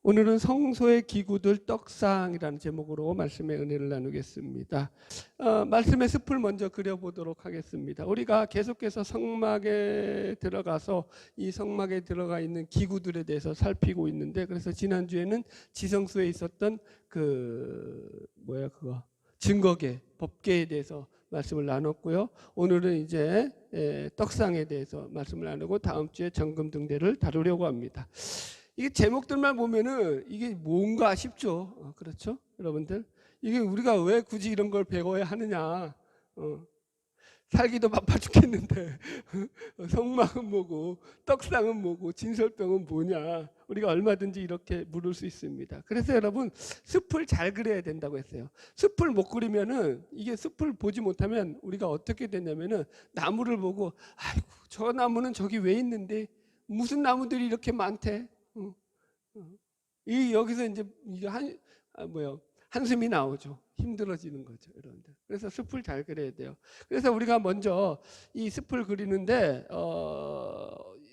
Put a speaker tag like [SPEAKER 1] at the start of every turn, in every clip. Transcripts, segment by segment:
[SPEAKER 1] 오늘은 성소의 기구들 떡상이라는 제목으로 말씀의 은혜를 나누겠습니다. 말씀의 숲을 먼저 그려보도록 하겠습니다. 우리가 계속해서 성막에 들어가서 이 성막에 들어가 있는 기구들에 대해서 살피고 있는데, 그래서 지난주에는 지성소에 있었던 증거계, 법계에 대해서 말씀을 나눴고요. 오늘은 이제 떡상에 대해서 말씀을 나누고 다음 주에 정금등대를 다루려고 합니다. 이게 제목들만 보면은 이게 뭔가 싶죠. 그렇죠? 여러분들. 이게 우리가 왜 굳이 이런 걸 배워야 하느냐. 살기도 바빠 죽겠는데 성막은 뭐고 떡상은 뭐고 진설병은 뭐냐. 우리가 얼마든지 이렇게 물을 수 있습니다. 그래서 여러분 숲을 잘 그려야 된다고 했어요. 숲을 못 그리면은, 이게 숲을 보지 못하면 우리가 어떻게 되냐면은 나무를 보고 아이고 저 나무는 저기 왜 있는데 무슨 나무들이 이렇게 많대. 여기서 이제 한숨이 나오죠. 힘들어지는 거죠, 여러분들. 그래서 숲을 잘 그려야 돼요. 그래서 우리가 먼저 이 숲을 그리는데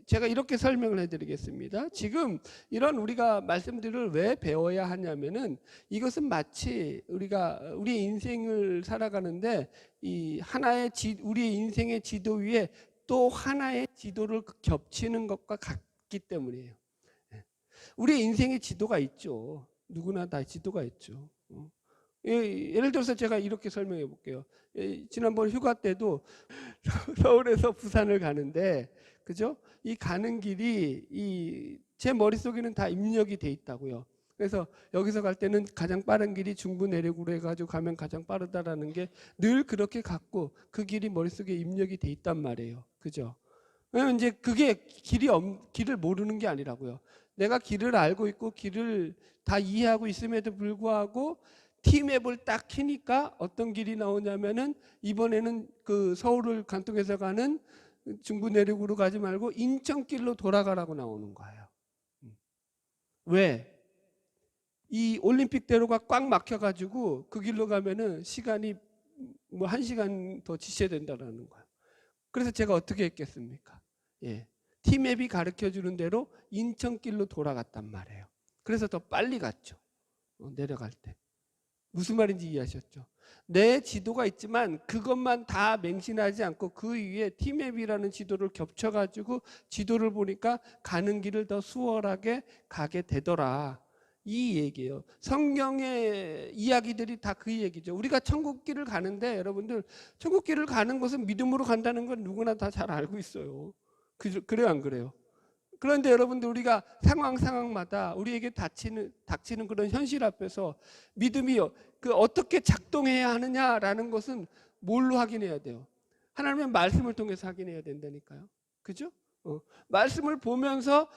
[SPEAKER 1] 제가 이렇게 설명을 해드리겠습니다. 지금 이런 우리가 말씀들을 왜 배워야 하냐면은, 이것은 마치 우리가 우리 인생을 살아가는데 이 하나의 우리의 인생의 지도 위에 또 하나의 지도를 겹치는 것과 같기 때문이에요. 우리 인생의 지도가 있죠. 누구나 다 지도가 있죠. 예를 들어서 제가 이렇게 설명해 볼게요. 지난번 휴가 때도 서울에서 부산을 가는데, 그죠? 이 가는 길이 제 머릿속에는 다 입력이 돼 있다고요. 그래서 여기서 갈 때는 가장 빠른 길이 중부 내륙으로 해가지고 가면 가장 빠르다라는 게 늘 그렇게 갖고 그 길이 머릿속에 입력이 돼 있단 말이에요. 그죠? 왜냐면 이제 그게 길을 모르는 게 아니라고요. 내가 길을 알고 있고 길을 다 이해하고 있음에도 불구하고 T맵을 딱 키니까 어떤 길이 나오냐면은, 이번에는 그 서울을 관통해서 가는 중부 내륙으로 가지 말고 인천길로 돌아가라고 나오는 거예요. 왜? 이 올림픽대로가 꽉 막혀가지고 그 길로 가면은 시간이 1시간 더 지체야 된다는 거예요. 그래서 제가 어떻게 했겠습니까? T맵이 가르쳐주는 대로 인천길로 돌아갔단 말이에요. 그래서 더 빨리 갔죠. 내려갈 때. 무슨 말인지 이해하셨죠? 내 지도가 있지만 그것만 다 맹신하지 않고 그 위에 T맵이라는 지도를 겹쳐가지고 지도를 보니까 가는 길을 더 수월하게 가게 되더라. 이 얘기예요. 성경의 이야기들이 다 그 얘기죠. 우리가 천국길을 가는데, 여러분들 천국길을 가는 것은 믿음으로 간다는 건 누구나 다 잘 알고 있어요. 그래요, 안 그래요? 그런데 여러분들, 우리가 상황마다 우리에게 닥치는 그런 현실 앞에서 믿음이 어떻게 작동해야 하느냐라는 것은 뭘로 확인해야 돼요? 하나님의 말씀을 통해서 확인해야 된다니까요. 그죠? 말씀을 보면서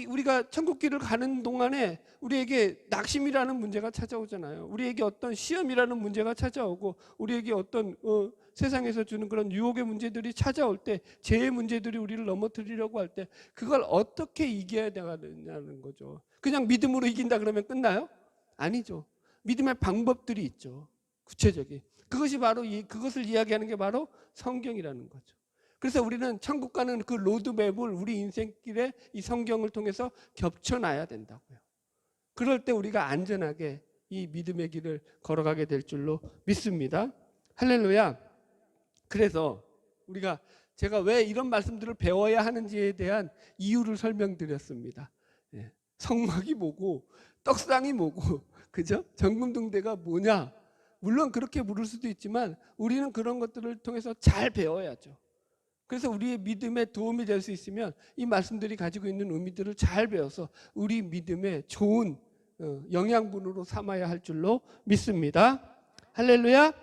[SPEAKER 1] 우리가 천국길을 가는 동안에 우리에게 낙심이라는 문제가 찾아오잖아요. 우리에게 어떤 시험이라는 문제가 찾아오고, 우리에게 어떤 세상에서 주는 그런 유혹의 문제들이 찾아올 때, 죄의 문제들이 우리를 넘어뜨리려고 할 때 그걸 어떻게 이겨야 되느냐는 거죠. 그냥 믿음으로 이긴다 그러면 끝나요? 아니죠. 믿음의 방법들이 있죠. 구체적인. 그것을 이야기하는 게 바로 성경이라는 거죠. 그래서 우리는 천국 가는 그 로드맵을 우리 인생길에 이 성경을 통해서 겹쳐놔야 된다고요. 그럴 때 우리가 안전하게 이 믿음의 길을 걸어가게 될 줄로 믿습니다. 할렐루야. 그래서 제가 왜 이런 말씀들을 배워야 하는지에 대한 이유를 설명드렸습니다. 성막이 뭐고 떡상이 뭐고, 그죠? 정금등대가 뭐냐. 물론 그렇게 물을 수도 있지만 우리는 그런 것들을 통해서 잘 배워야죠. 그래서 우리의 믿음에 도움이 될 수 있으면 이 말씀들이 가지고 있는 의미들을 잘 배워서 우리 믿음의 좋은 영양분으로 삼아야 할 줄로 믿습니다. 할렐루야.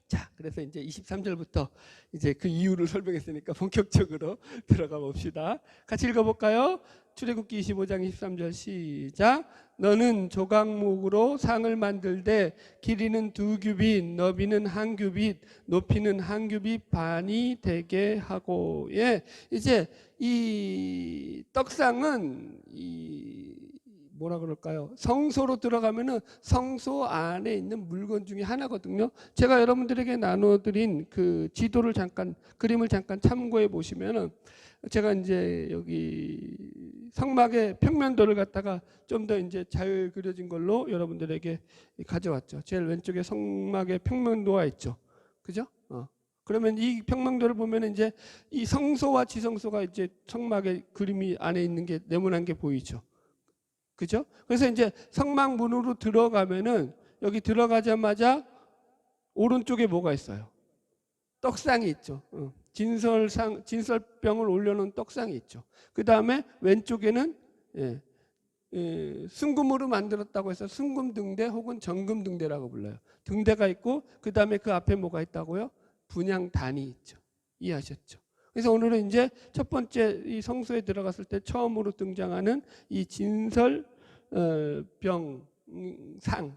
[SPEAKER 1] 자, 그래서 이제 23절부터 이제 그 이유를 설명했으니까 본격적으로 들어가 봅시다. 같이 읽어볼까요? 출애굽기 25장 23절 시작. 너는 조각목으로 상을 만들되 길이는 2규빗, 너비는 1규빗, 높이는 1규빗 반이 되게 하고. 이제 이 떡상은 뭐라 그럴까요? 성소로 들어가면은 성소 안에 있는 물건 중에 하나거든요. 제가 여러분들에게 나눠드린 그 그림을 잠깐 참고해 보시면은, 제가 이제 여기 성막의 평면도를 갖다가 좀 더 이제 잘 그려진 걸로 여러분들에게 가져왔죠. 제일 왼쪽에 성막의 평면도가 있죠. 그죠? 그러면 이 평면도를 보면 이제 이 성소와 지성소가 이제 성막의 그림이 안에 있는 게 네모난 게 보이죠. 그죠? 그래서 이제 성막 문으로 들어가면은 여기 들어가자마자 오른쪽에 뭐가 있어요? 떡상이 있죠. 진설병을 올려놓은 떡상이 있죠. 그 다음에 왼쪽에는 순금으로 만들었다고 해서 순금등대 혹은 정금등대라고 불러요. 등대가 있고 그 다음에 그 앞에 뭐가 있다고요? 분향단이 있죠. 이해하셨죠? 그래서 오늘은 이제 첫 번째 이 성소에 들어갔을 때 처음으로 등장하는 이 진설병상,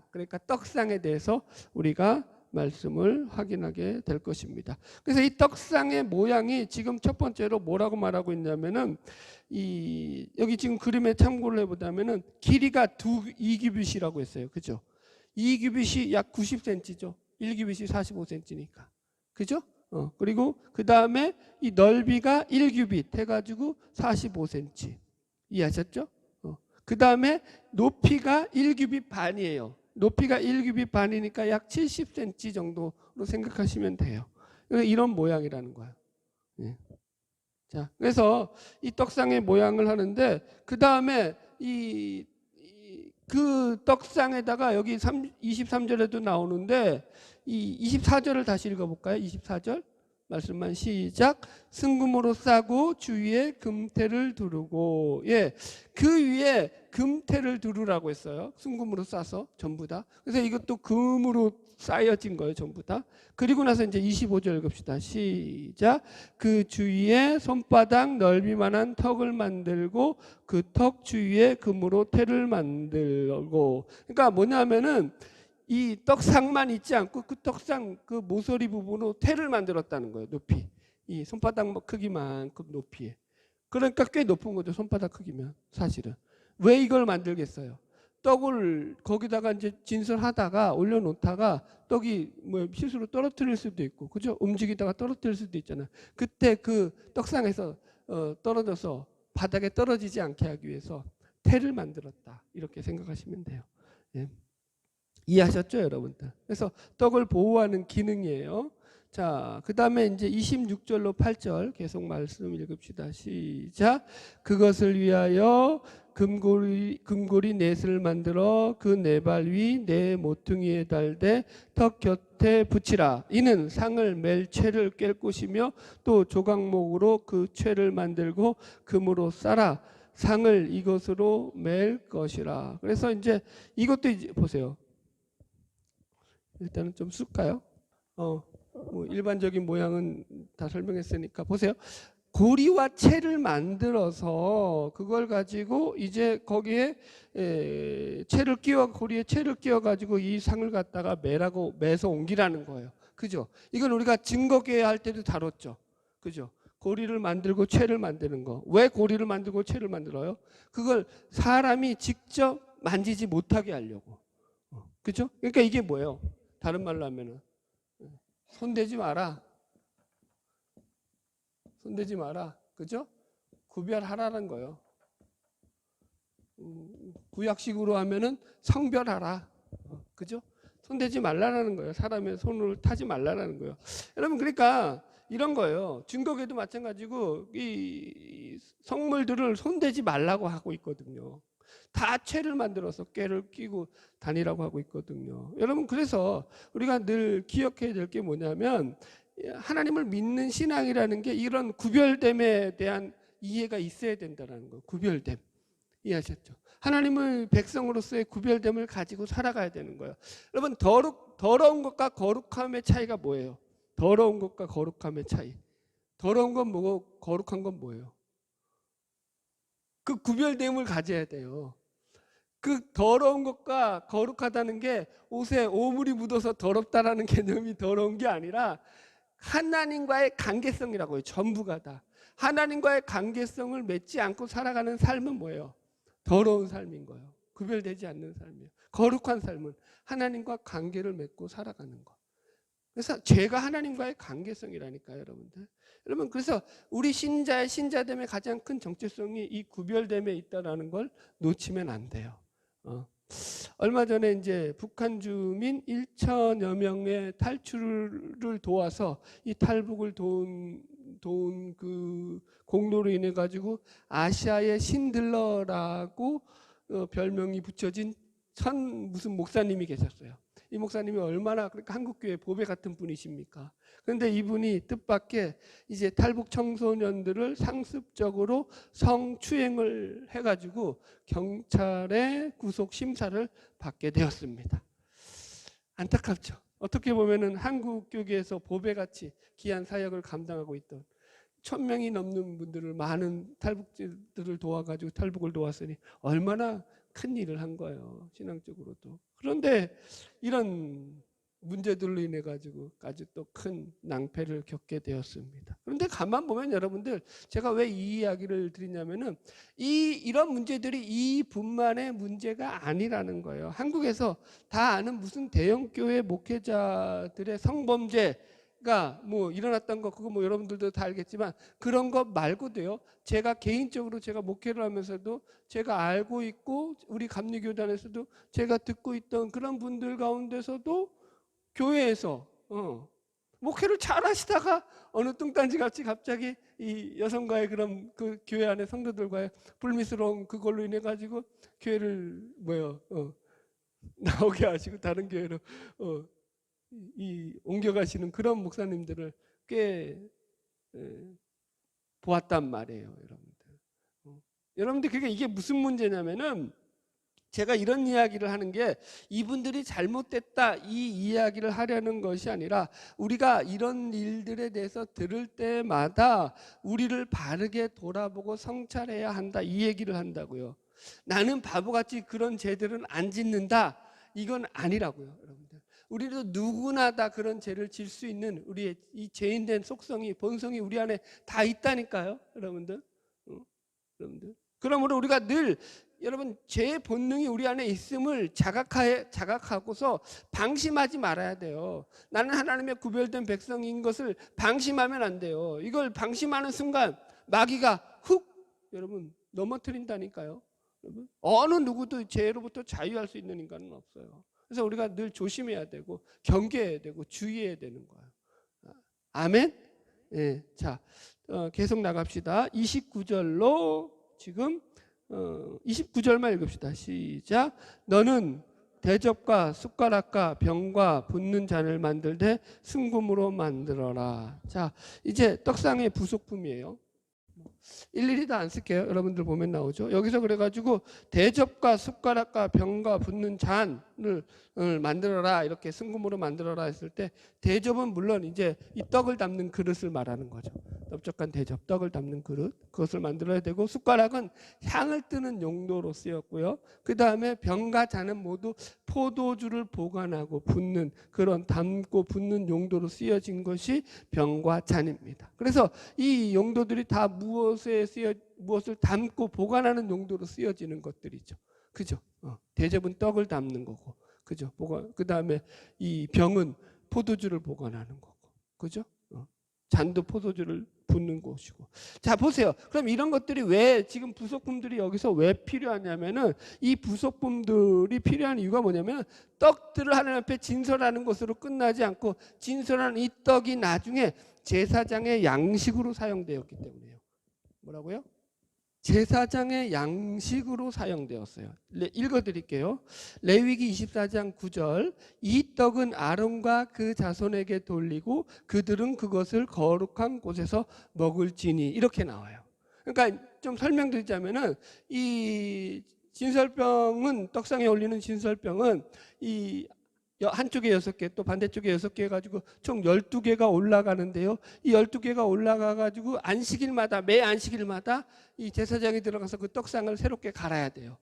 [SPEAKER 1] 그러니까 떡상에 대해서 우리가 말씀을 확인하게 될 것입니다. 그래서 이 떡상의 모양이 지금 첫 번째로 뭐라고 말하고 있냐면은 여기 지금 그림에 참고를 해보자면은 길이가 2규빗이라고 했어요. 그죠? 2규빗이 약 90cm죠. 1규빗이 45cm니까. 그죠? 그리고 그 다음에 이 넓이가 1규빗 해가지고 45cm. 이해하셨죠? 그 다음에 높이가 1규빗 반이에요. 높이가 1규빗 반이니까 약 70cm 정도로 생각하시면 돼요. 이런 모양이라는 거예요. 예. 자, 그래서 이 떡상의 모양을 하는데 그 다음에 그 떡상에다가 여기 23절에도 나오는데 이 24절을 다시 읽어볼까요? 24절 말씀만 시작. 순금으로 싸고 주위에 금태를 두르고, 그 위에 금태를 두르라고 했어요. 순금으로 싸서 전부 다. 그래서 이것도 금으로 쌓여진 거예요, 전부 다. 그리고 나서 이제 25절 읽읍시다. 시작. 그 주위에 손바닥 넓이만한 턱을 만들고 그 턱 주위에 금으로 태를 만들고. 그러니까 뭐냐면은 이 떡상만 있지 않고 그 떡상 그 모서리 부분으로 태를 만들었다는 거예요. 높이. 이 손바닥 크기만큼 높이에. 그러니까 꽤 높은 거죠. 손바닥 크기면 사실은. 왜 이걸 만들겠어요? 떡을 거기다가 이제 진설하다가 올려놓다가 떡이 뭐 실수로 떨어뜨릴 수도 있고, 그죠? 움직이다가 떨어뜨릴 수도 있잖아요. 그때 그 떡상에서 떨어져서 바닥에 떨어지지 않게 하기 위해서 태를 만들었다. 이렇게 생각하시면 돼요. 예. 이해하셨죠, 여러분들? 그래서 떡을 보호하는 기능이에요. 자, 그 다음에 이제 26절로 8절 계속 말씀 읽읍시다. 시작. 그것을 위하여 금고리 넷을 만들어 그 네 발 위 네 모퉁이에 달되 턱 곁에 붙이라. 이는 상을 맬 채를 깰 것이며 또 조각목으로 그 채를 만들고 금으로 싸라. 상을 이것으로 맬 것이라. 그래서 이제 이것도 이제 보세요. 일단은 좀 쓸까요? 뭐 일반적인 모양은 다 설명했으니까 보세요. 고리와 채를 만들어서 그걸 가지고 이제 거기에 고리에 채를 끼워 가지고 이 상을 갖다가 매서 옮기라는 거예요. 그죠? 이건 우리가 증거계회 할 때도 다뤘죠. 그죠? 고리를 만들고 채를 만드는 거. 왜 고리를 만들고 채를 만들어요? 그걸 사람이 직접 만지지 못하게 하려고. 그죠? 그러니까 이게 뭐예요? 다른 말로 하면은 손대지 마라. 손대지 마라. 그죠? 구별하라는 거예요. 구약식으로 하면은 성별하라. 그죠? 손대지 말라라는 거예요. 사람의 손을 타지 말라라는 거예요. 여러분, 그러니까 이런 거예요. 증거계도 마찬가지고 이 성물들을 손대지 말라고 하고 있거든요. 다 채를 만들어서 꾀를 끼고 다니라고 하고 있거든요. 여러분, 그래서 우리가 늘 기억해야 될 게 뭐냐면 하나님을 믿는 신앙이라는 게 이런 구별됨에 대한 이해가 있어야 된다는 거예요. 구별됨. 이해하셨죠? 하나님을 백성으로서의 구별됨을 가지고 살아가야 되는 거예요. 여러분, 더러운 것과 거룩함의 차이가 뭐예요? 더러운 것과 거룩함의 차이. 더러운 건 뭐고 거룩한 건 뭐예요? 그 구별됨을 가져야 돼요. 그 더러운 것과 거룩하다는 게 옷에 오물이 묻어서 더럽다라는 개념이 더러운 게 아니라 하나님과의 관계성이라고 해요. 전부가 다. 하나님과의 관계성을 맺지 않고 살아가는 삶은 뭐예요? 더러운 삶인 거예요. 구별되지 않는 삶이에요. 거룩한 삶은 하나님과 관계를 맺고 살아가는 거. 그래서 죄가 하나님과의 관계성이라니까요, 여러분들. 여러분, 그래서 우리 신자됨의 가장 큰 정체성이 이 구별됨에 있다라는 걸 놓치면 안 돼요. 얼마 전에 이제 북한 주민 1천여 명의 탈출을 도와서 이 탈북을 도운 그 공로로 인해 가지고 아시아의 신들러라고 별명이 붙여진 무슨 목사님이 계셨어요. 이 목사님이 얼마나 그러니까 한국교회 보배 같은 분이십니까? 그런데 이분이 뜻밖의 이제 탈북 청소년들을 상습적으로 성추행을 해가지고 경찰의 구속 심사를 받게 되었습니다. 안타깝죠. 어떻게 보면은 한국교계에서 보배같이 귀한 사역을 감당하고 있던 1,000명이 넘는 분들을 많은 탈북자들을 도와가지고 탈북을 도왔으니 얼마나 큰 일을 한 거예요. 신앙적으로도. 그런데 이런 문제들로 인해 가지고 아주 또 큰 낭패를 겪게 되었습니다. 그런데 가만 보면 여러분들 제가 왜 이 이야기를 드리냐면은 이런 문제들이 이분만의 문제가 아니라는 거예요. 한국에서 다 아는 무슨 대형 교회 목회자들의 성범죄가 뭐 일어났던 거 그거 뭐 여러분들도 다 알겠지만 그런 것 말고도요. 제가 개인적으로 제가 목회를 하면서도 제가 알고 있고 우리 감리교단에서도 제가 듣고 있던 그런 분들 가운데서도 교회에서 목회를 잘 하시다가 어느 뚱딴지 같이 갑자기 이 여성과의 그런 그 교회 안에 성도들과의 불미스러운 그걸로 인해 가지고 교회를 나오게 하시고 다른 교회로 옮겨가시는 그런 목사님들을 꽤 보았단 말이에요, 여러분들. 여러분들 그게 이게 무슨 문제냐면은 제가 이런 이야기를 하는 게 이분들이 잘못됐다 이 이야기를 하려는 것이 아니라 우리가 이런 일들에 대해서 들을 때마다 우리를 바르게 돌아보고 성찰해야 한다 이 얘기를 한다고요. 나는 바보같이 그런 죄들은 안 짓는다 이건 아니라고요, 여러분들. 우리도 누구나 다 그런 죄를 질 수 있는 우리의 이 죄인된 속성이 본성이 우리 안에 다 있다니까요, 여러분들. 여러분들. 그러므로 우리가 늘 여러분 죄의 본능이 우리 안에 있음을 자각하고서 방심하지 말아야 돼요. 나는 하나님의 구별된 백성인 것을 방심하면 안 돼요. 이걸 방심하는 순간 마귀가 훅 여러분 넘어뜨린다니까요. 여러분 어느 누구도 죄로부터 자유할 수 있는 인간은 없어요. 그래서 우리가 늘 조심해야 되고 경계해야 되고 주의해야 되는 거예요. 아멘. 예, 자 계속 나갑시다. 29절로 지금 29절만 읽읍시다. 시작. 너는 대접과 숟가락과 병과 붓는 잔을 만들되 순금으로 만들어라. 자, 이제 떡상의 부속품이에요. 일일이 다 안 쓸게요. 여러분들 보면 나오죠. 여기서 그래가지고 대접과 숟가락과 병과 붓는 잔을 만들어라 이렇게 순금으로 만들어라 했을 때 대접은 물론 이제 이 떡을 담는 그릇을 말하는 거죠. 넓적한 대접, 떡을 담는 그릇 그것을 만들어야 되고 숟가락은 향을 뜨는 용도로 쓰였고요. 그 다음에 병과 잔은 모두 포도주를 보관하고 붓는 그런 담고 붓는 용도로 쓰여진 것이 병과 잔입니다. 그래서 이 용도들이 다 무엇을 담고 보관하는 용도로 쓰여지는 것들이죠. 그죠? 대접은 떡을 담는 거고, 그죠? 그 다음에 이 병은 포도주를 보관하는 거고, 그죠? 잔도 포도주를 붓는 곳이고. 자, 보세요. 그럼 이런 것들이 왜 지금 부속품들이 여기서 왜 필요하냐면은 이 부속품들이 필요한 이유가 뭐냐면 떡들을 하나님 앞에 진설하는 것으로 끝나지 않고 진설한 이 떡이 나중에 제사장의 양식으로 사용되었기 때문이에요. 뭐라고요? 제사장의 양식으로 사용되었어요. 읽어드릴게요. 레위기 24장 9절 이 떡은 아론과 그 자손에게 돌리고 그들은 그것을 거룩한 곳에서 먹을지니 이렇게 나와요. 그러니까 좀 설명드리자면은 이 진설병은 떡상에 올리는 진설병은 이 한쪽에 6개 또 반대쪽에 6개 해가지고 총 12개가 올라가는데요. 이 12개가 올라가가지고 안식일마다 매 안식일마다 이 제사장이 들어가서 그 떡상을 새롭게 갈아야 돼요.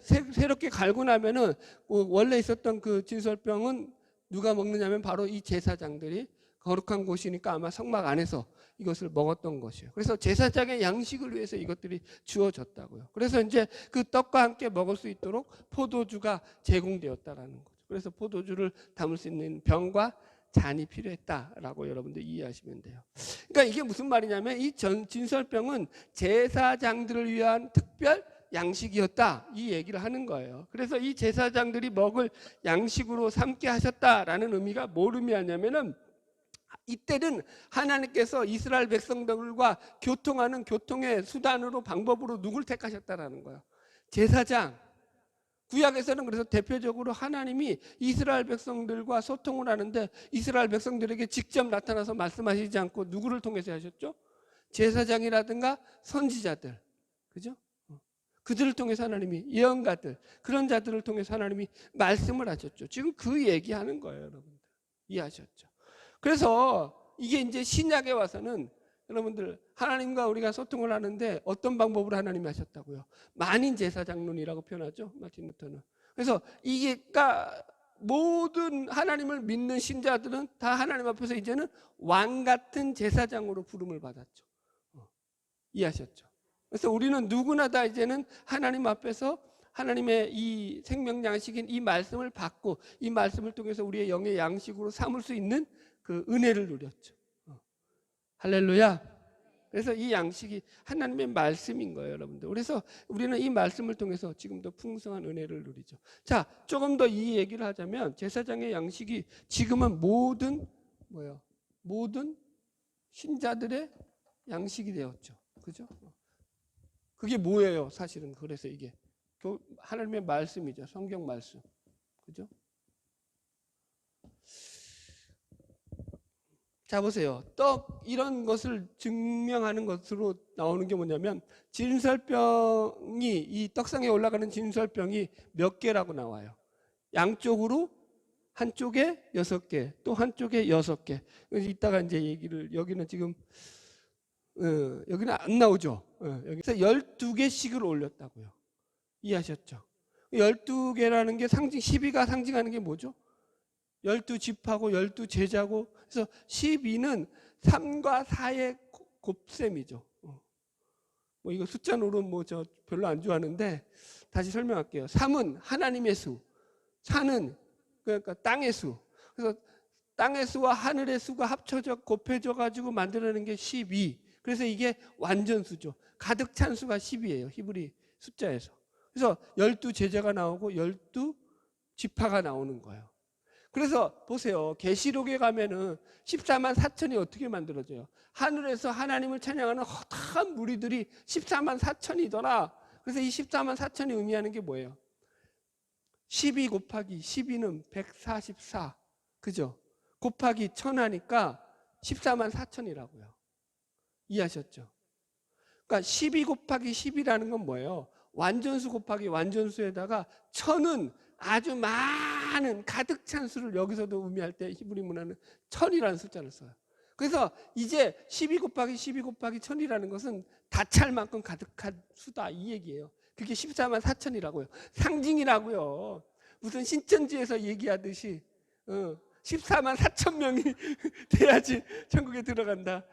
[SPEAKER 1] 새롭게 갈고 나면은 원래 있었던 그 진설병은 누가 먹느냐면 바로 이 제사장들이 거룩한 곳이니까 아마 성막 안에서 이것을 먹었던 것이에요. 그래서 제사장의 양식을 위해서 이것들이 주어졌다고요. 그래서 이제 그 떡과 함께 먹을 수 있도록 포도주가 제공되었다라는 거죠. 그래서 포도주를 담을 수 있는 병과 잔이 필요했다라고 여러분들 이해하시면 돼요. 그러니까 이게 무슨 말이냐면 이 진설병은 제사장들을 위한 특별 양식이었다, 이 얘기를 하는 거예요. 그래서 이 제사장들이 먹을 양식으로 삼게 하셨다라는 의미가 뭘 의미하냐면은 이때는 하나님께서 이스라엘 백성들과 교통하는 교통의 수단으로 방법으로 누굴 택하셨다라는 거예요. 제사장. 구약에서는 그래서 대표적으로 하나님이 이스라엘 백성들과 소통을 하는데 이스라엘 백성들에게 직접 나타나서 말씀하시지 않고 누구를 통해서 하셨죠? 제사장이라든가 선지자들, 그죠? 그들을 통해서 하나님이, 예언가들, 그런 자들을 통해서 하나님이 말씀을 하셨죠. 지금 그 얘기하는 거예요, 여러분들. 이해하셨죠? 그래서 이게 이제 신약에 와서는 여러분들 하나님과 우리가 소통을 하는데 어떤 방법으로 하나님이 하셨다고요? 만인 제사장론이라고 표현하죠, 마틴 루터는. 그래서 이게가 모든 하나님을 믿는 신자들은 다 하나님 앞에서 이제는 왕 같은 제사장으로 부름을 받았죠. 이해하셨죠? 그래서 우리는 누구나 다 이제는 하나님 앞에서 하나님의 이 생명 양식인 이 말씀을 받고 이 말씀을 통해서 우리의 영의 양식으로 삼을 수 있는 그 은혜를 누렸죠. 할렐루야. 그래서 이 양식이 하나님의 말씀인 거예요, 여러분들. 그래서 우리는 이 말씀을 통해서 지금도 풍성한 은혜를 누리죠. 자, 조금 더 이 얘기를 하자면 제사장의 양식이 지금은 모든 신자들의 양식이 되었죠. 그죠? 그게 뭐예요, 사실은? 그래서 이게 하나님의 말씀이죠. 성경 말씀. 그죠? 자, 보세요. 떡 이런 것을 증명하는 것으로 나오는 게 뭐냐면 진설병이, 이 떡상에 올라가는 진설병이 몇 개라고 나와요. 양쪽으로 한쪽에 6개, 또 한쪽에 6개. 이따가 이제 얘기를, 여기는 지금 여기는 안 나오죠. 여기서 12개씩을 올렸다고요. 이해하셨죠? 12개라는 게 12가 상징하는 게 뭐죠? 12지파고 12제자고, 그래서 12는 3과 4의 곱셈이죠. 뭐 이거 숫자 노름 저 별로 안 좋아하는데 다시 설명할게요. 3은 하나님의 수, 4는 그러니까 땅의 수. 그래서 땅의 수와 하늘의 수가 합쳐져 곱해져 가지고 만들어내는 게 12. 그래서 이게 완전수죠. 가득 찬 수가 10이에요. 히브리 숫자에서. 그래서 12제자가 나오고 12지파가 나오는 거예요. 그래서 보세요. 계시록에 가면은 14만 4천이 어떻게 만들어져요? 하늘에서 하나님을 찬양하는 허다한 무리들이 14만 4천이더라. 그래서 이 14만 4천이 의미하는 게 뭐예요? 12 곱하기 12는 144. 그죠? 곱하기 1000 하니까 14만 4천이라고요. 이해하셨죠? 그러니까 12 곱하기 10이라는 건 뭐예요? 완전수 곱하기 완전수에다가 1000은 아주 많은 가득 찬 수를 여기서도 의미할 때 히브리 문화는 1000이라는 숫자를 써요. 그래서 이제 12 곱하기 12 곱하기 1000이라는 것은 다 찰 만큼 가득한 수다, 이 얘기예요. 그게 14만 4천이라고요. 상징이라고요. 무슨 신천지에서 얘기하듯이 14만 4천 명이 돼야지 천국에 들어간다.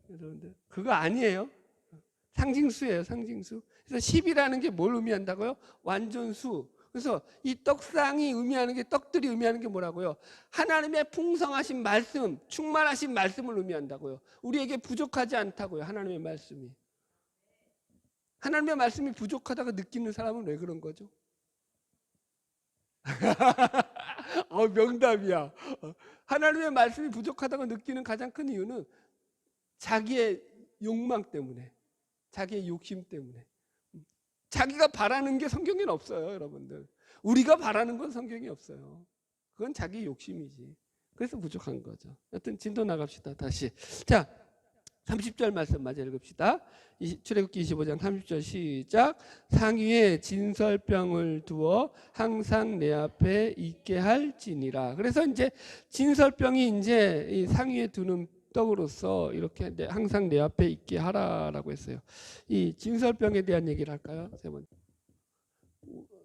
[SPEAKER 1] 여러분들 그거 아니에요. 상징수예요, 상징수. 그래서 10이라는 게 뭘 의미한다고요? 완전수. 그래서 이 떡상이 의미하는 게, 떡들이 의미하는 게 뭐라고요? 하나님의 풍성하신 말씀, 충만하신 말씀을 의미한다고요. 우리에게 부족하지 않다고요, 하나님의 말씀이. 하나님의 말씀이 부족하다고 느끼는 사람은 왜 그런 거죠? 명답이야. 하나님의 말씀이 부족하다고 느끼는 가장 큰 이유는 자기의 욕망 때문에, 자기의 욕심 때문에. 자기가 바라는 게 성경에는 없어요, 여러분들. 우리가 바라는 건 성경에 없어요. 그건 자기 욕심이지. 그래서 부족한 거죠. 여튼 진도 나갑시다. 다시. 자, 30절 말씀 마저 읽읍시다. 출애굽기 25장 30절 시작. 상위에 진설병을 두어 항상 내 앞에 있게 할지니라. 그래서 이제 진설병이 이제 이 상위에 두는 떡으로서 이렇게 항상 내 앞에 있게 하라라고 했어요. 이 진설병에 대한 얘기를 할까요? 세 번째.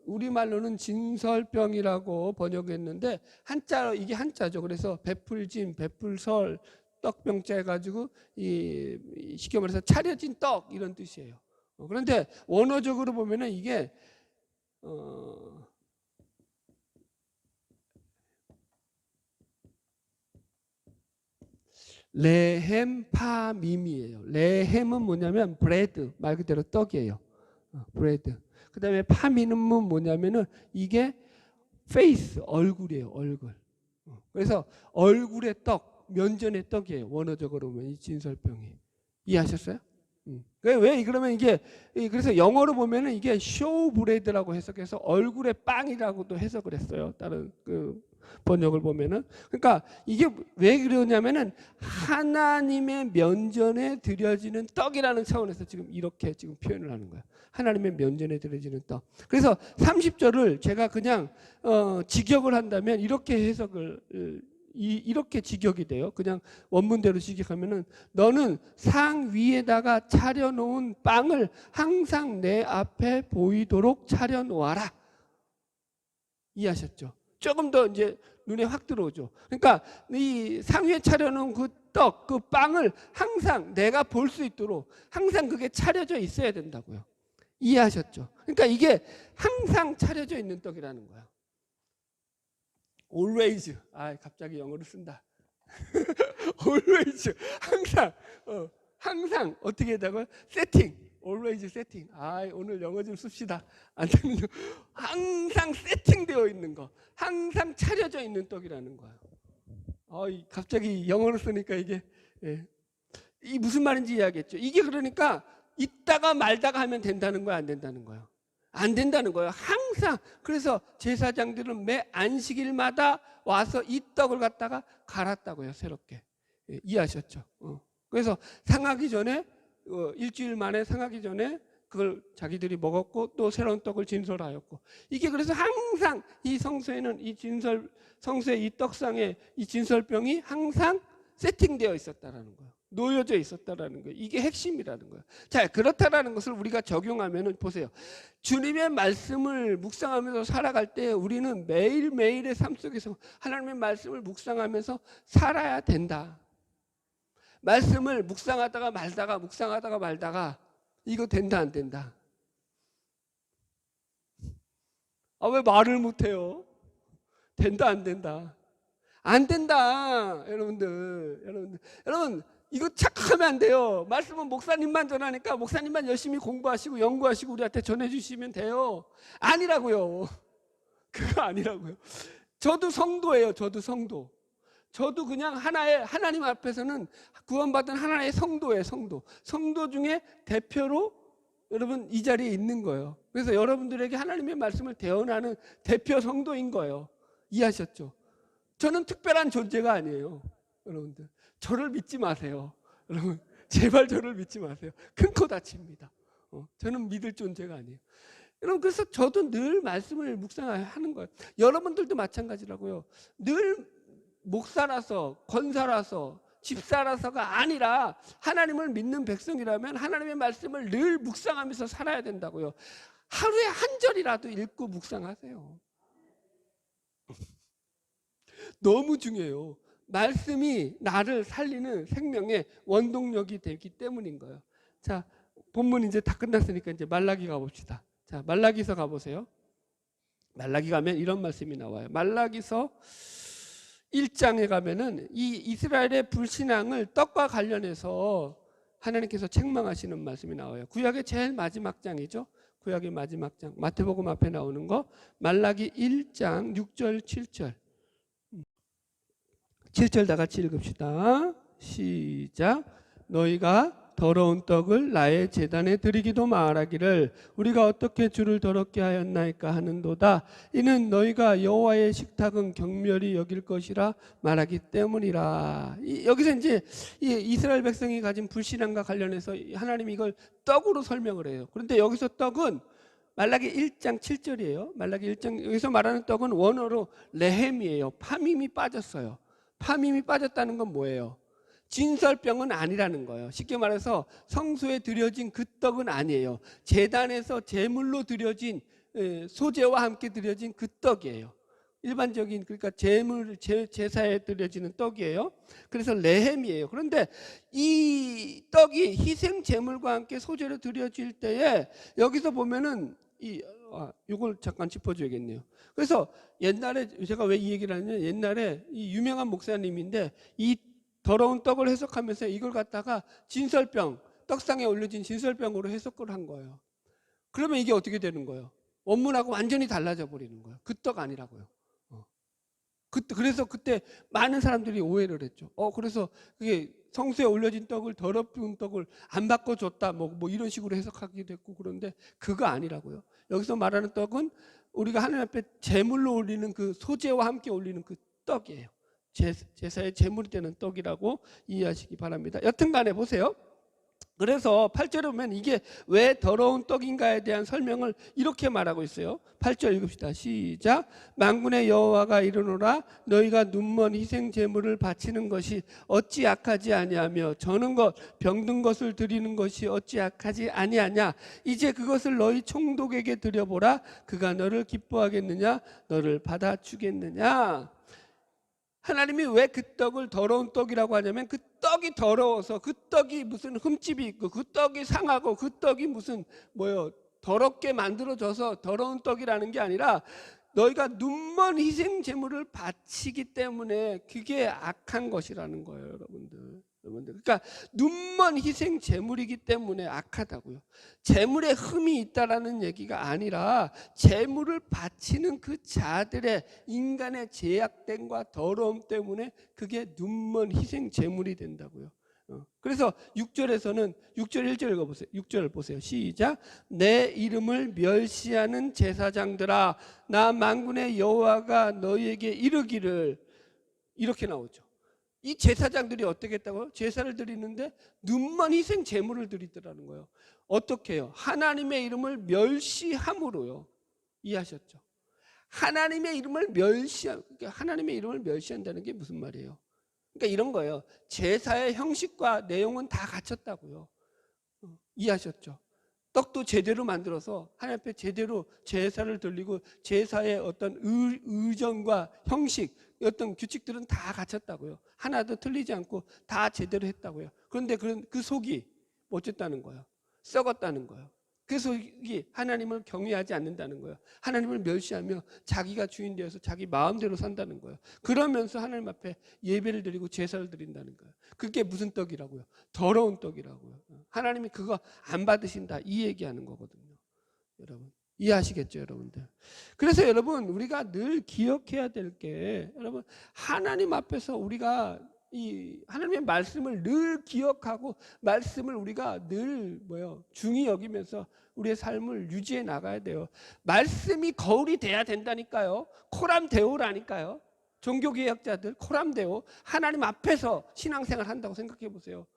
[SPEAKER 1] 우리말로는 진설병이라고 번역했는데 이게 한자죠. 그래서 베풀진, 베풀설, 떡병자 해가지고 쉽게 말해서 차려진 떡 이런 뜻이에요. 그런데 원어적으로 보면은 이게 레헴 파밈이에요. 레헴은 뭐냐면 브레드, 말 그대로 떡이에요. 브레드. 그 다음에 파밈은 뭐냐면은 이게 페이스, 얼굴이에요. 얼굴. 그래서 얼굴의 떡, 면전의 떡이에요. 원어적으로 보면 이 진설병이. 이해하셨어요? 왜 그러면 이게, 그래서 영어로 보면은 이게 쇼 브레드라고 해석해서 얼굴의 빵이라고도 해석을 했어요. 다른 그 번역을 보면은. 그러니까 이게 왜 그러냐면은 하나님의 면전에 드려지는 떡이라는 차원에서 지금 이렇게 지금 표현을 하는 거예요. 하나님의 면전에 드려지는 떡. 그래서 30절을 제가 그냥 직역을 한다면 이렇게 해석을 이렇게 직역이 돼요. 그냥 원문대로 직역하면은 너는 상 위에다가 차려놓은 빵을 항상 내 앞에 보이도록 차려놓아라. 이해하셨죠? 조금 더 이제 눈에 확 들어오죠. 그러니까 이 상 위에 차려놓은 그 떡, 그 빵을 항상 내가 볼 수 있도록 항상 그게 차려져 있어야 된다고요. 이해하셨죠? 그러니까 이게 항상 차려져 있는 떡이라는 거야. always. 갑자기 영어를 쓴다. always. 항상. 항상 어떻게 해다고요? 세팅. always 세팅. 오늘 영어 좀 씁시다. 안 되면 항상 세팅되어 있는 거. 항상 차려져 있는 떡이라는 거야. 갑자기 영어를 쓰니까 이게 이 무슨 말인지 이해하겠죠. 이게 그러니까 있다가 말다가 하면 된다는 거야, 안 된다는 거야? 안 된다는 거예요. 항상. 그래서 제사장들은 매 안식일마다 와서 이 떡을 갖다가 갈았다고요. 새롭게. 이해하셨죠? 그래서 상하기 전에 일주일 만에 상하기 전에 그걸 자기들이 먹었고 또 새로운 떡을 진설하였고, 이게 그래서 항상 이 성소에는 이 성소의 이 떡상에 이 진설병이 항상 세팅되어 있었다라는 거예요. 놓여져 있었다라는 거예요. 이게 핵심이라는 거예요. 자, 그렇다라는 것을 우리가 적용하면은 보세요. 주님의 말씀을 묵상하면서 살아갈 때 우리는 매일매일의 삶 속에서 하나님의 말씀을 묵상하면서 살아야 된다. 말씀을 묵상하다가 말다가 이거 된다 안 된다? 왜 말을 못해요? 된다 안 된다? 안 된다. 여러분 이거 착각하면 안 돼요. 말씀은 목사님만 전하니까 목사님만 열심히 공부하시고 연구하시고 우리한테 전해주시면 돼요. 아니라고요. 그거 아니라고요. 저도 성도예요. 저도 성도. 저도 그냥 하나님 앞에서는 구원받은 하나의 성도예요. 성도 중에 대표로 여러분 이 자리에 있는 거예요. 그래서 여러분들에게 하나님의 말씀을 대언하는 대표 성도인 거예요. 이해하셨죠? 저는 특별한 존재가 아니에요. 여러분들 저를 믿지 마세요. 여러분 제발 저를 믿지 마세요. 큰 코 다칩니다. 저는 믿을 존재가 아니에요. 여러분 그래서 저도 늘 말씀을 묵상하는 거예요. 여러분들도 마찬가지라고요. 늘 목사라서 권사라서 집사라서가 아니라 하나님을 믿는 백성이라면 하나님의 말씀을 늘 묵상하면서 살아야 된다고요. 하루에 한 절이라도 읽고 묵상하세요. 너무 중요해요. 말씀이 나를 살리는 생명의 원동력이 되기 때문인 거예요. 자, 본문 이제 다 끝났으니까 이제 말라기 가봅시다. 자, 말라기서 가보세요. 말라기 가면 이런 말씀이 나와요. 말라기서 1장에 가면은 이 이스라엘의 불신앙을 떡과 관련해서 하나님께서 책망하시는 말씀이 나와요. 구약의 제일 마지막 장이죠. 구약의 마지막 장. 마태복음 앞에 나오는 거. 말라기 1장 6절 7절. 7절 다 같이 읽읍시다. 시작. 너희가 더러운 떡을 나의 제단에 드리기도 말하기를 우리가 어떻게 주를 더럽게 하였나이까 하는도다. 이는 너희가 여호와의 식탁은 경멸히 여길 것이라 말하기 때문이라. 여기서 이제 이스라엘 백성이 가진 불신앙과 관련해서 하나님이 이걸 떡으로 설명을 해요. 그런데 여기서 떡은 말라기 1장 7절이에요. 말라기 1장 여기서 말하는 떡은 원어로 레헴이에요. 파밈이 빠졌어요. 파밈이 빠졌다는 건 뭐예요? 진설병은 아니라는 거예요. 쉽게 말해서 성소에 드려진 그 떡은 아니에요. 제단에서 제물로 드려진 소제와 함께 드려진 그 떡이에요. 일반적인 그러니까 제사에 드려지는 떡이에요. 그래서 레헴이에요. 그런데 이 떡이 희생 제물과 함께 소제로 드려질 때에 여기서 보면은 이걸 잠깐 짚어줘야겠네요. 그래서 옛날에 제가 왜 이 얘기를 하냐면 옛날에 이 유명한 목사님인데 이 더러운 떡을 해석하면서 이걸 갖다가 진설병, 떡상에 올려진 진설병으로 해석을 한 거예요. 그러면 이게 어떻게 되는 거예요? 원문하고 완전히 달라져 버리는 거예요. 그 떡 아니라고요. 그래서 그때 많은 사람들이 오해를 했죠. 그래서 그게 성수에 올려진 떡을 더럽은 떡을 안 바꿔줬다 뭐 이런 식으로 해석하기도 했고, 그런데 그거 아니라고요. 여기서 말하는 떡은 우리가 하나님 앞에 제물로 올리는 그 소제와 함께 올리는 그 떡이에요. 제사의 제물이 되는 떡이라고 이해하시기 바랍니다. 여튼간에 보세요. 그래서 8절에 보면 이게 왜 더러운 떡인가에 대한 설명을 이렇게 말하고 있어요. 8절 읽읍시다. 시작. 만군의 여호와가 이르노라 너희가 눈먼 희생 제물을 바치는 것이 어찌 악하지 아니하며 저는 것 병든 것을 드리는 것이 어찌 악하지 아니하냐. 이제 그것을 너희 총독에게 드려보라. 그가 너를 기뻐하겠느냐 너를 받아주겠느냐. 하나님이 왜 그 떡을 더러운 떡이라고 하냐면 그 떡이 더러워서, 그 떡이 무슨 흠집이 있고 그 떡이 상하고 그 떡이 무슨 더럽게 만들어져서 더러운 떡이라는 게 아니라 너희가 눈먼 희생 제물을 바치기 때문에 그게 악한 것이라는 거예요, 여러분들. 그러니까 눈먼 희생 제물이기 때문에 악하다고요. 제물에 흠이 있다라는 얘기가 아니라 제물을 바치는 그 자들의 인간의 죄악됨과 더러움 때문에 그게 눈먼 희생 제물이 된다고요. 그래서 6절에서는 6절 1절 읽어보세요. 6절 보세요. 시작. 내 이름을 멸시하는 제사장들아 나 만군의 여호와가 너희에게 이르기를, 이렇게 나오죠. 이 제사장들이 어떻게 했다고요? 제사를 드리는데 눈먼 희생 제물을 드리더라는 거예요. 어떻게 해요? 하나님의 이름을 멸시함으로요. 이해하셨죠? 하나님의 이름을 그러니까 하나님의 이름을 멸시한다는 게 무슨 말이에요? 그러니까 이런 거예요. 제사의 형식과 내용은 다 갖췄다고요. 이해하셨죠? 떡도 제대로 만들어서 하나님 앞에 제대로 제사를 드리고 제사의 어떤 의정과 형식, 어떤 규칙들은 다 갖췄다고요. 하나도 틀리지 않고 다 제대로 했다고요. 그런데 그 속이 어쨌다는 거예요? 썩었다는 거예요. 그 속이 하나님을 경외하지 않는다는 거예요. 하나님을 멸시하며 자기가 주인 되어서 자기 마음대로 산다는 거예요. 그러면서 하나님 앞에 예배를 드리고 제사를 드린다는 거예요. 그게 무슨 떡이라고요? 더러운 떡이라고요. 하나님이 그거 안 받으신다 이 얘기하는 거거든요. 여러분 이해하시겠죠, 여러분들? 그래서 여러분 우리가 늘 기억해야 될 게, 여러분 하나님 앞에서 우리가 이 하나님의 말씀을 늘 기억하고 말씀을 우리가 늘 중히 여기면서 우리의 삶을 유지해 나가야 돼요. 말씀이 거울이 돼야 된다니까요. 코람데오라니까요. 종교개혁자들 코람데오, 하나님 앞에서 신앙생활 한다고 생각해 보세요.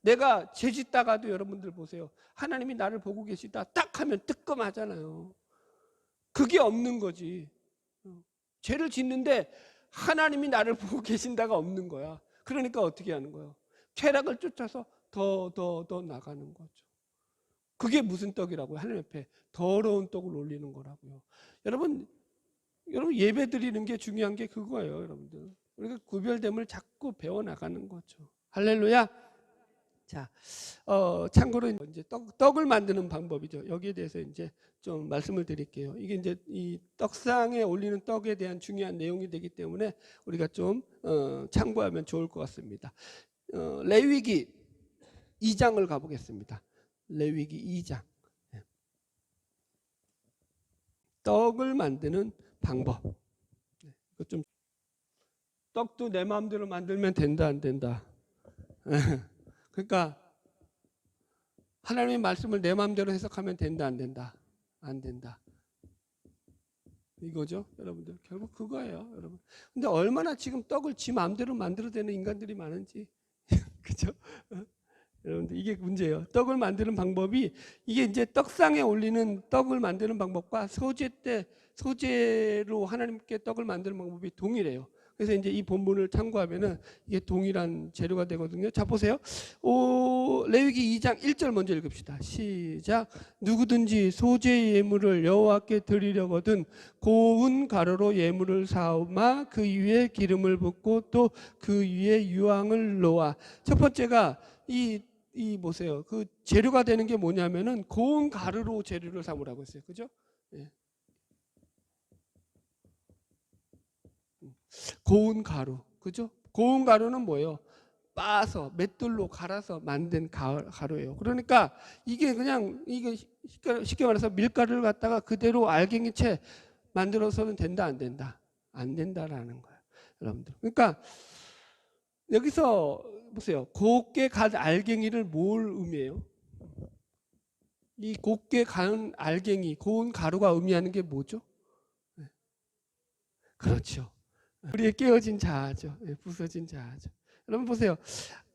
[SPEAKER 1] 내가 죄 짓다가도 여러분들 보세요. 하나님이 나를 보고 계시다 딱 하면 뜨끔하잖아요. 그게 없는 거지. 죄를 짓는데 하나님이 나를 보고 계신다가 없는 거야. 그러니까 어떻게 하는 거예요? 쾌락을 쫓아서 더 나가는 거죠. 그게 무슨 떡이라고요? 하나님 앞에 더러운 떡을 올리는 거라고요. 여러분 예배 드리는 게 중요한 게 그거예요, 여러분들. 우리가 구별됨을 자꾸 배워 나가는 거죠. 할렐루야. 자, 참고로 이제 떡을 만드는 방법이죠. 여기에 대해서 이제 좀 말씀을 드릴게요. 이게 이제 이 떡상에 올리는 떡에 대한 중요한 내용이 되기 때문에 우리가 좀 참고하면 좋을 것 같습니다. 레위기 2장을 가보겠습니다. 레위기 2장. 떡을 만드는 방법. 좀 떡도 내 마음대로 만들면 된다 안 된다. 그러니까 하나님의 말씀을 내 마음대로 해석하면 된다 안 된다? 안 된다. 이거죠, 여러분들. 결국 그거예요, 여러분. 근데 얼마나 지금 떡을 지 마음대로 만들어내는 인간들이 많은지. 그죠? 여러분들 이게 문제예요. 떡을 만드는 방법이, 이게 이제 떡상에 올리는 떡을 만드는 방법과 소재로 하나님께 떡을 만드는 방법이 동일해요. 그래서 이제 이 본문을 참고하면은 이게 동일한 재료가 되거든요. 자, 보세요. 레위기 2장 1절 먼저 읽읍시다. 시작. 누구든지 소재 예물을 여호와께 드리려거든 고운 가루로 예물을 사오마 그 위에 기름을 붓고 또 그 위에 유황을 놓아. 첫 번째가 이 보세요. 그 재료가 되는 게 뭐냐면은 고운 가루로 재료를 삼으라고 했어요. 그죠? 예. 고운 가루, 그죠? 고운 가루는 뭐예요? 빻아서 맷돌로 갈아서 만든 가루예요. 그러니까 이게 그냥 이게 쉽게 말해서 밀가루를 갖다가 그대로 알갱이채 만들어서는 된다 안 된다? 안 된다라는 거예요. 여러분들. 그러니까 여기서 보세요. 곱게 간 알갱이를 뭘 의미해요? 이 곱게 간 알갱이, 고운 가루가 의미하는 게 뭐죠? 그렇죠. 우리의 깨어진 자아죠. 부서진 자아죠. 여러분 보세요.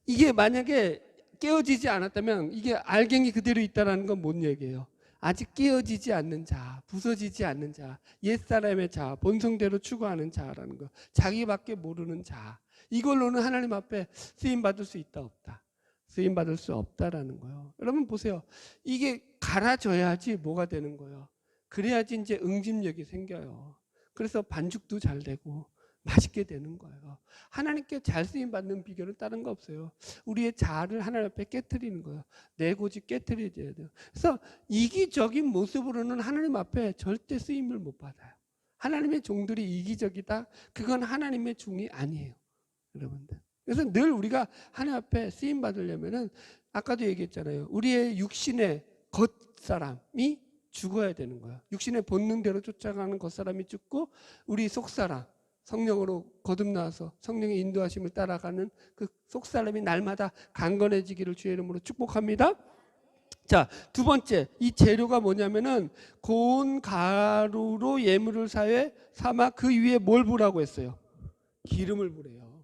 [SPEAKER 1] 이게 만약에 깨어지지 않았다면 이게 알갱이 그대로 있다는 건 뭔 얘기예요? 아직 깨어지지 않는 자, 부서지지 않는 자, 옛사람의 자, 본성대로 추구하는 자라는 거. 자기밖에 모르는 자. 이걸로는 하나님 앞에 쓰임 받을 수 있다 없다. 쓰임 받을 수 없다라는 거예요. 여러분 보세요. 이게 갈아져야지 뭐가 되는 거예요. 그래야지 이제 응집력이 생겨요. 그래서 반죽도 잘 되고 맛있게 되는 거예요. 하나님께 잘 쓰임 받는 비결은 다른 거 없어요. 우리의 자아를 하나님 앞에 깨트리는 거예요. 내 고집 깨트려야 돼요. 그래서 이기적인 모습으로는 하나님 앞에 절대 쓰임을 못 받아요. 하나님의 종들이 이기적이다. 그건 하나님의 종이 아니에요. 여러분들. 그래서 늘 우리가 하나님 앞에 쓰임 받으려면은 아까도 얘기했잖아요. 우리의 육신의 겉사람이 죽어야 되는 거예요. 육신의 본능대로 쫓아가는 겉사람이 죽고 우리 속사람 성령으로 거듭나서 성령의 인도하심을 따라가는 그 속사람이 날마다 강건해지기를 주의 이름으로 축복합니다. 자, 두 번째, 이 재료가 뭐냐면은 고운 가루로 예물을 삼아 그 위에 뭘 부라고 했어요? 기름을 부래요.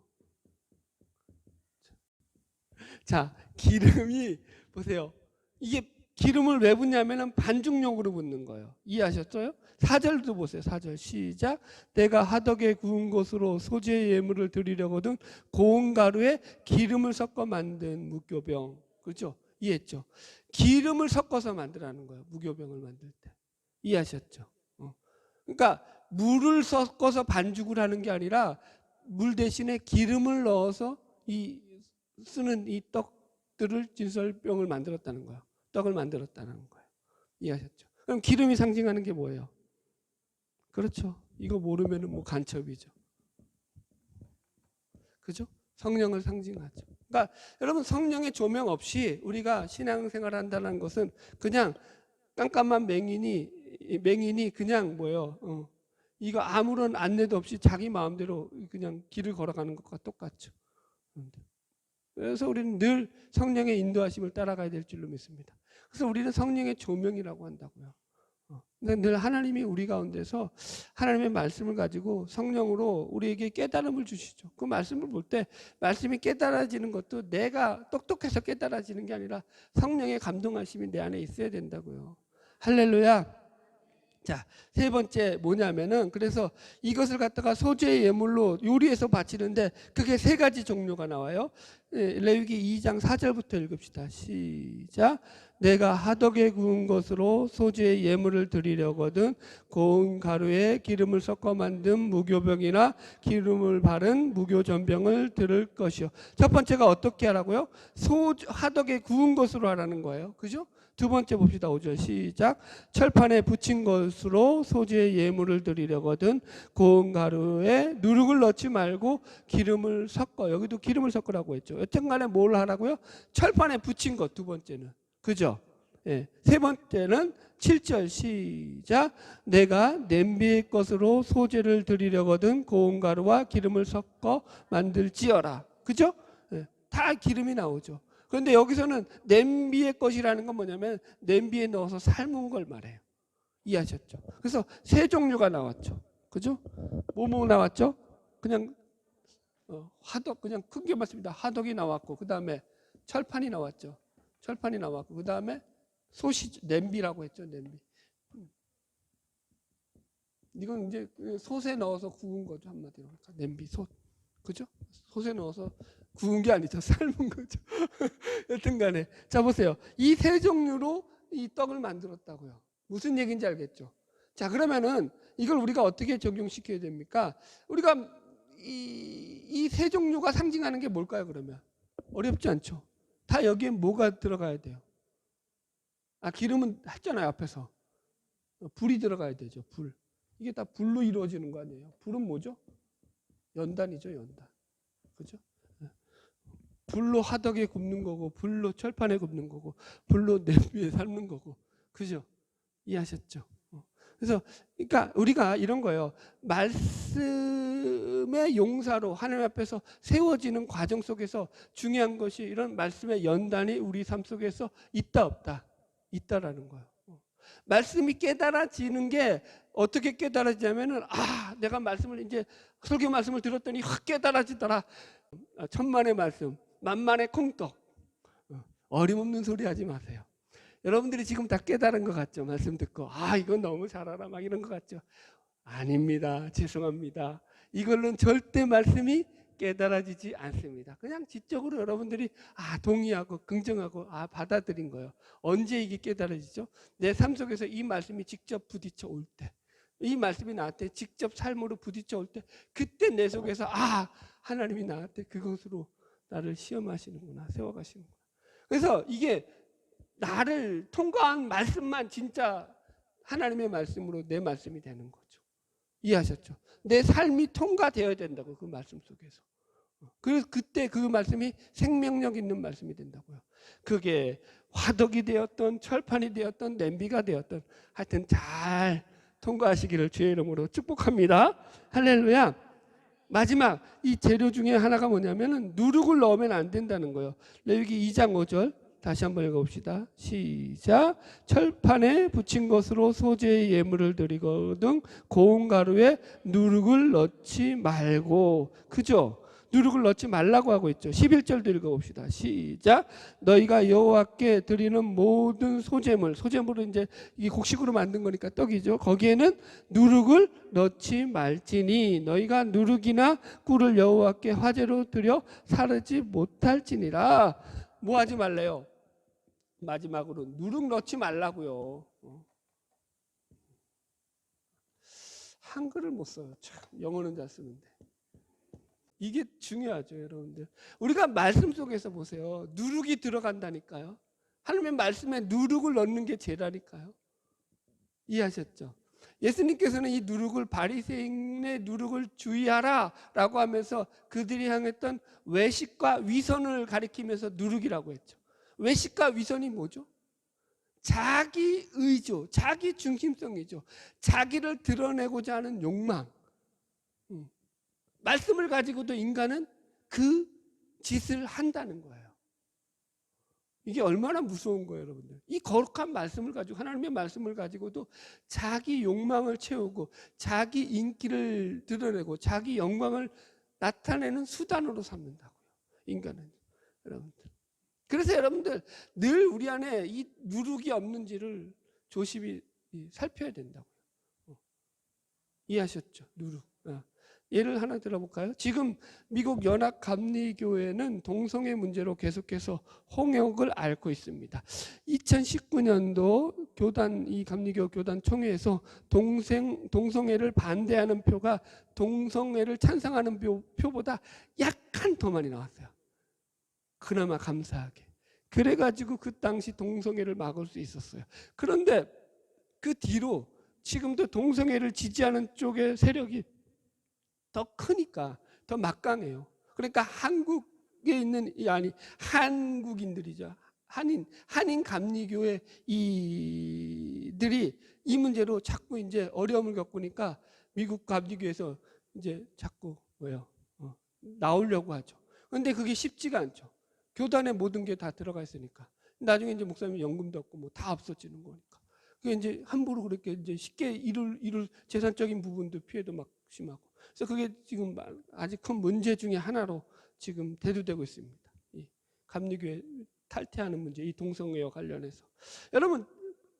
[SPEAKER 1] 자, 기름이 보세요. 이게 기름을 왜 붓냐면은 반죽용으로 붓는 거예요. 이해하셨어요? 4절도 보세요. 4절 시작. 내가 화덕에 구운 것으로 소재의 예물을 드리려거든 고운 가루에 기름을 섞어 만든 무교병. 그렇죠? 이해했죠? 기름을 섞어서 만들라는 거예요. 무교병을 만들 때. 이해하셨죠? 그러니까 물을 섞어서 반죽을 하는 게 아니라 물 대신에 기름을 넣어서 쓰는 이 떡들을 진설병을 만들었다는 거예요. 떡을 만들었다는 거예요. 이해하셨죠? 그럼 기름이 상징하는 게 뭐예요? 그렇죠. 이거 모르면 뭐 간첩이죠. 그죠? 성령을 상징하죠. 그러니까 여러분 성령의 조명 없이 우리가 신앙생활을 한다는 것은 그냥 깜깜한 맹인이 그냥 뭐예요? 이거 아무런 안내도 없이 자기 마음대로 그냥 길을 걸어가는 것과 똑같죠. 그래서 우리는 늘 성령의 인도하심을 따라가야 될 줄로 믿습니다. 그래서 우리는 성령의 조명이라고 한다고요. 늘 하나님이 우리 가운데서 하나님의 말씀을 가지고 성령으로 우리에게 깨달음을 주시죠. 그 말씀을 볼 때 말씀이 깨달아지는 것도 내가 똑똑해서 깨달아지는 게 아니라 성령의 감동하심이 내 안에 있어야 된다고요. 할렐루야. 자, 세 번째 뭐냐면은 그래서 이것을 갖다가 소재의 예물로 요리해서 바치는데 그게 세 가지 종류가 나와요. 레위기 2장 4절부터 읽읍시다. 시작. 내가 화덕에 구운 것으로 소재의 예물을 드리려거든 고운 가루에 기름을 섞어 만든 무교병이나 기름을 바른 무교전병을 드릴 것이요. 첫 번째가 어떻게 하라고요? 화덕에 구운 것으로 하라는 거예요. 그죠? 두 번째 봅시다. 5절 시작. 철판에 붙인 것으로 소재의 예물을 드리려거든 고운 가루에 누룩을 넣지 말고 기름을 섞어. 여기도 기름을 섞으라고 했죠. 여튼 간에 뭘 하라고요? 철판에 붙인 것. 두 번째는. 그죠? 예. 세 번째는 7절 시작. 내가 냄비의 것으로 소재를 드리려거든 고운 가루와 기름을 섞어 만들지어라. 그죠? 예. 다 기름이 나오죠. 그런데 여기서는 냄비의 것이라는 건 뭐냐면 냄비에 넣어서 삶은 걸 말해요. 이해하셨죠? 그래서 세 종류가 나왔죠. 그죠? 뭐 나왔죠? 그냥 화덕, 그냥 큰 게 맞습니다. 화덕이 나왔고 그 다음에 철판이 나왔죠. 철판이 나왔고 그 다음에 냄비라고 했죠. 냄비. 이건 이제 솥에 넣어서 구운 거죠. 한마디로. 냄비, 솥. 그죠? 솥에 넣어서 구운 게 아니죠. 삶은 거죠. 여튼 간에. 자, 보세요. 이 세 종류로 이 떡을 만들었다고요. 무슨 얘기인지 알겠죠? 자, 그러면은 이걸 우리가 어떻게 적용시켜야 됩니까? 우리가 이 세 종류가 상징하는 게 뭘까요, 그러면? 어렵지 않죠? 다 여기에 뭐가 들어가야 돼요? 기름은 했잖아요, 앞에서. 불이 들어가야 되죠, 불. 이게 다 불로 이루어지는 거 아니에요? 불은 뭐죠? 연단이죠, 연단. 그죠? 불로 화덕에 굽는 거고, 불로 철판에 굽는 거고, 불로 냄비에 삶는 거고, 그죠? 이해하셨죠? 그래서 그러니까 우리가 이런 거예요. 말씀의 용사로 하나님 앞에서 세워지는 과정 속에서 중요한 것이 이런 말씀의 연단이 우리 삶 속에서 있다 없다? 있다라는 거예요. 말씀이 깨달아지는 게 어떻게 깨달아지냐면은 내가 말씀을 이제 설교 말씀을 들었더니 확 깨달아지더라. 천만의 말씀, 만만의 콩떡. 어림없는 소리 하지 마세요. 여러분들이 지금 다 깨달은 것 같죠? 말씀 듣고 이건 너무 잘 알아 막 이런 것 같죠? 아닙니다. 죄송합니다. 이걸로는 절대 말씀이 깨달아지지 않습니다. 그냥 지적으로 여러분들이 동의하고 긍정하고 받아들인 거예요. 언제 이게 깨달아지죠? 내 삶 속에서 이 말씀이 직접 부딪혀 올 때, 이 말씀이 나한테 직접 삶으로 부딪혀 올 때, 그때 내 속에서 하나님이 나한테 그것으로 나를 시험하시는구나, 세워가시는구나. 그래서 이게 나를 통과한 말씀만 진짜 하나님의 말씀으로 내 말씀이 되는 거죠. 이해하셨죠? 내 삶이 통과되어야 된다고, 그 말씀 속에서. 그래서 그때 그 말씀이 생명력 있는 말씀이 된다고요. 그게 화덕이 되었던 철판이 되었던 냄비가 되었던 하여튼 잘 통과하시기를 주의 이름으로 축복합니다. 할렐루야. 마지막 이 재료 중에 하나가 뭐냐면은 누룩을 넣으면 안 된다는 거예요. 레위기 2장 5절 다시 한번 읽어봅시다. 시작. 철판에 붙인 것으로 소재의 예물을 드리거든 고운 가루에 누룩을 넣지 말고. 그죠? 누룩을 넣지 말라고 하고 있죠. 11절도 읽어봅시다. 시작. 너희가 여호와께 드리는 모든 소재물은 이제 이 곡식으로 만든 거니까 떡이죠. 거기에는 누룩을 넣지 말지니 너희가 누룩이나 꿀을 여호와께 화제로 드려 사르지 못할지니라. 뭐 하지 말래요? 마지막으로 누룩 넣지 말라고요. 한글을 못 써요. 참 영어는 잘 쓰는데. 이게 중요하죠, 여러분들. 우리가 말씀 속에서 보세요. 누룩이 들어간다니까요. 하나님의 말씀에 누룩을 넣는 게 죄라니까요. 이해하셨죠? 예수님께서는 이 누룩을 바리새인의 누룩을 주의하라라고 하면서 그들이 향했던 외식과 위선을 가리키면서 누룩이라고 했죠. 외식과 위선이 뭐죠? 자기 의죠, 자기 중심성이죠. 자기를 드러내고자 하는 욕망. 말씀을 가지고도 인간은 그 짓을 한다는 거예요. 이게 얼마나 무서운 거예요, 여러분들. 이 거룩한 말씀을 가지고, 하나님의 말씀을 가지고도 자기 욕망을 채우고 자기 인기를 드러내고 자기 영광을 나타내는 수단으로 삼는다고요, 인간은. 여러분들. 그래서 여러분들 늘 우리 안에 이 누룩이 없는지를 조심히 살펴야 된다고요. 이해하셨죠? 누룩. 예를 하나 들어볼까요? 지금 미국 연합감리교회는 동성애 문제로 계속해서 홍역을 앓고 있습니다. 2019년도 이 감리교 교단 총회에서 동성애를 반대하는 표가 동성애를 찬성하는 표보다 약간 더 많이 나왔어요. 그나마 감사하게. 그래가지고 그 당시 동성애를 막을 수 있었어요. 그런데 그 뒤로 지금도 동성애를 지지하는 쪽의 세력이 더 크니까 더 막강해요. 그러니까 한국에 있는 한국인들이죠. 한인 감리교회 이들이 이 문제로 자꾸 이제 어려움을 겪으니까 미국 감리교에서 이제 자꾸 나오려고 하죠. 그런데 그게 쉽지가 않죠. 교단에 모든 게 다 들어가 있으니까. 나중에 이제 목사님 연금도 없고 뭐 다 없어지는 거니까. 그게 이제 함부로 그렇게 이제 쉽게 이룰 재산적인 부분도 피해도 막 심하고. 그래서 그게 지금 아주 큰 문제 중에 하나로 지금 대두되고 있습니다. 이 감리교회 탈퇴하는 문제, 이 동성애와 관련해서. 여러분,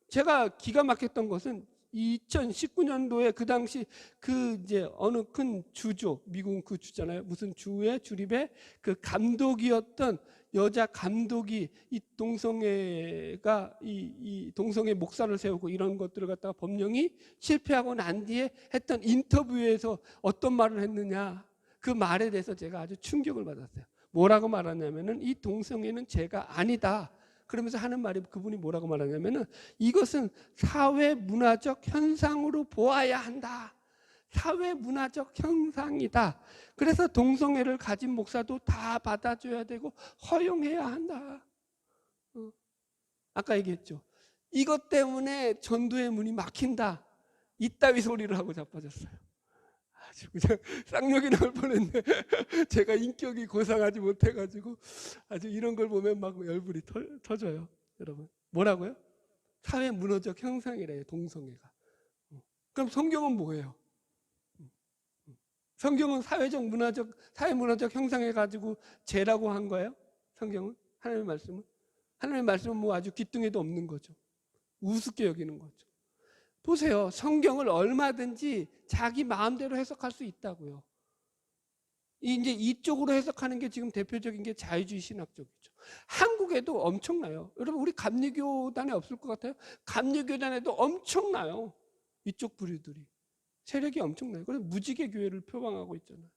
[SPEAKER 1] 제가 기가 막혔던 것은 2019년도에 그 당시 그 이제 어느 큰 주죠, 미국은 그 주잖아요. 무슨 주의 주립의 그 감독이었던 여자 감독이 이 동성애가 이 동성애 목사를 세우고 이런 것들을 갖다가 법령이 실패하고 난 뒤에 했던 인터뷰에서 어떤 말을 했느냐, 그 말에 대해서 제가 아주 충격을 받았어요. 뭐라고 말하냐면은 이 동성애는 죄가 아니다. 그러면서 하는 말이, 그분이 뭐라고 말하냐면은 이것은 사회 문화적 현상으로 보아야 한다. 사회 문화적 형상이다. 그래서 동성애를 가진 목사도 다 받아줘야 되고 허용해야 한다. 아까 얘기했죠. 이것 때문에 전도의 문이 막힌다. 이따위 소리를 하고 자빠졌어요. 아주 그냥 쌍욕이 나올 뻔했네. 제가 인격이 고상하지 못해가지고 아주 이런 걸 보면 막 열불이 터져요. 여러분 뭐라고요? 사회 문화적 형상이래요. 동성애가. 그럼 성경은 뭐예요? 성경은 사회 문화적 형상해 가지고 죄라고 한 거예요? 성경은? 하나님의 말씀은 뭐 아주 귀뚱해도 없는 거죠. 우습게 여기는 거죠. 보세요. 성경을 얼마든지 자기 마음대로 해석할 수 있다고요. 이제 이쪽으로 해석하는 게 지금 대표적인 게 자유주의 신학 쪽이죠. 한국에도 엄청나요. 여러분 우리 감리교단에 없을 것 같아요? 감리교단에도 엄청나요. 이쪽 부류들이. 세력이 엄청나요. 그래서 무지개 교회를 표방하고 있잖아요.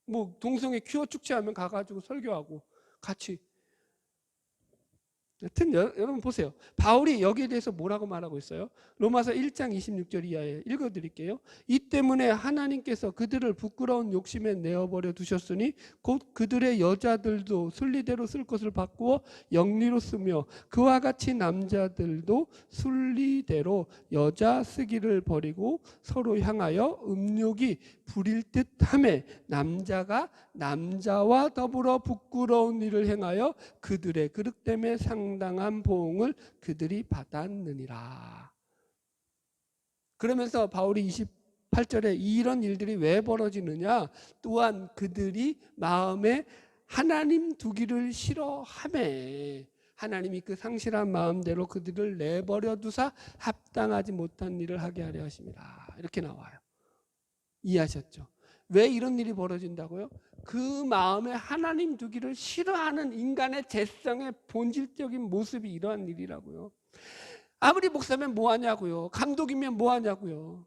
[SPEAKER 1] 뭐 동성애 퀴어 축제하면 가가지고 설교하고 같이. 여튼 여러분 보세요. 바울이 여기에 대해서 뭐라고 말하고 있어요? 로마서 1장 26절 이하에 읽어드릴게요. 이 때문에 하나님께서 그들을 부끄러운 욕심에 내어버려 두셨으니 곧 그들의 여자들도 순리대로 쓸 것을 바꾸어 영리로 쓰며 그와 같이 남자들도 순리대로 여자 쓰기를 버리고 서로 향하여 음욕이 부릴 듯하매 남자가 남자와 더불어 부끄러운 일을 행하여 그들의 그릇됨에 상당한 보응을 그들이 받았느니라. 그러면서 바울이 28절에 이런 일들이 왜 벌어지느냐? 또한 그들이 마음에 하나님 두기를 싫어하매 하나님이 그 상실한 마음대로 그들을 내버려 두사 합당하지 못한 일을 하게 하려 하심이라. 이렇게 나와요. 이해하셨죠? 왜 이런 일이 벌어진다고요? 그 마음에 하나님 두기를 싫어하는 인간의 죄성의 본질적인 모습이 이러한 일이라고요. 아무리 목사면 뭐 하냐고요. 감독이면 뭐 하냐고요.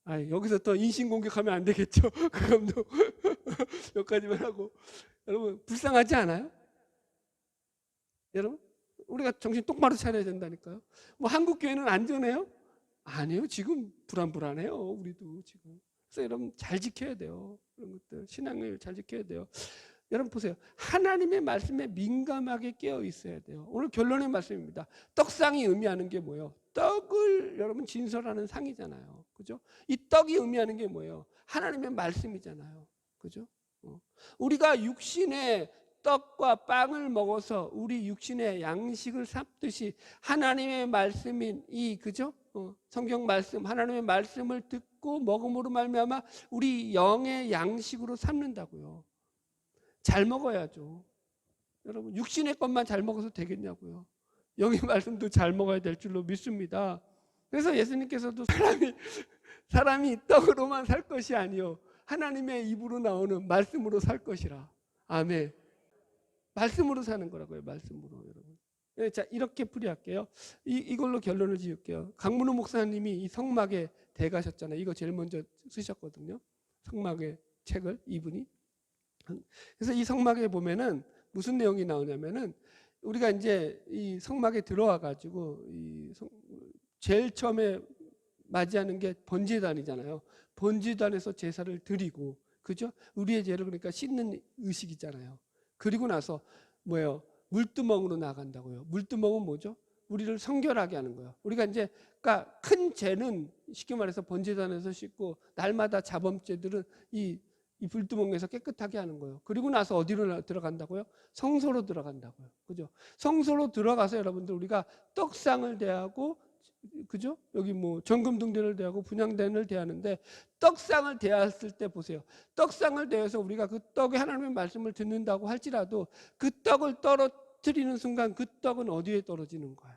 [SPEAKER 1] 여기서 또 인신공격하면 안 되겠죠. 그 감독 여기까지만 하고. 여러분 불쌍하지 않아요? 여러분 우리가 정신 똑바로 차려야 된다니까요. 뭐 한국 교회는 안전해요? 아니요. 지금 불안해요. 우리도 지금. 그래서 여러분 잘 지켜야 돼요. 그런 것들 신앙을 잘 지켜야 돼요. 여러분 보세요. 하나님의 말씀에 민감하게 깨어 있어야 돼요. 오늘 결론의 말씀입니다. 떡상이 의미하는 게 뭐예요? 떡을 여러분 진설하는 상이잖아요. 그죠? 이 떡이 의미하는 게 뭐예요? 하나님의 말씀이잖아요. 그죠? 우리가 육신의 떡과 빵을 먹어서 우리 육신의 양식을 삼듯이 하나님의 말씀인 이 그죠? 성경 말씀 하나님의 말씀을 듣고 먹음으로 말미암아 우리 영의 양식으로 삼는다고요. 잘 먹어야죠. 여러분 육신의 것만 잘 먹어서 되겠냐고요. 영의 말씀도 잘 먹어야 될 줄로 믿습니다. 그래서 예수님께서도 사람이 떡으로만 살 것이 아니요 하나님의 입으로 나오는 말씀으로 살 것이라. 아멘. 말씀으로 사는 거라고요. 말씀으로 여러분. 자 이렇게 풀이할게요. 이걸로 결론을 지을게요. 강문호 목사님이 이 성막에 대가셨잖아요. 이거 제일 먼저 쓰셨거든요. 성막의 책을 이분이. 그래서 이 성막에 보면은 무슨 내용이 나오냐면은 우리가 이제 이 성막에 들어와 가지고 제일 처음에 맞이하는 게 번제단이잖아요. 번제단에서 제사를 드리고 그죠? 우리의 죄를 그러니까 씻는 의식이잖아요. 그리고 나서 뭐예요? 물두멍으로 나간다고요. 물두멍은 뭐죠? 우리를 성결하게 하는 거예요. 우리가 이제 그러니까 큰 죄는 쉽게 말해서 번제단에서 씻고 날마다 자범죄들은 이 불두멍에서 깨끗하게 하는 거예요. 그리고 나서 어디로 들어간다고요? 성소로 들어간다고요. 그죠? 성소로 들어가서 여러분들 우리가 떡상을 대하고 그죠? 여기 뭐 정금등대를 대하고 분향단을 대하는데 떡상을 대했을 때 보세요. 떡상을 대해서 우리가 그 떡에 하나님의 말씀을 듣는다고 할지라도 그 떡을 떨어뜨리는 순간 그 떡은 어디에 떨어지는 거예요?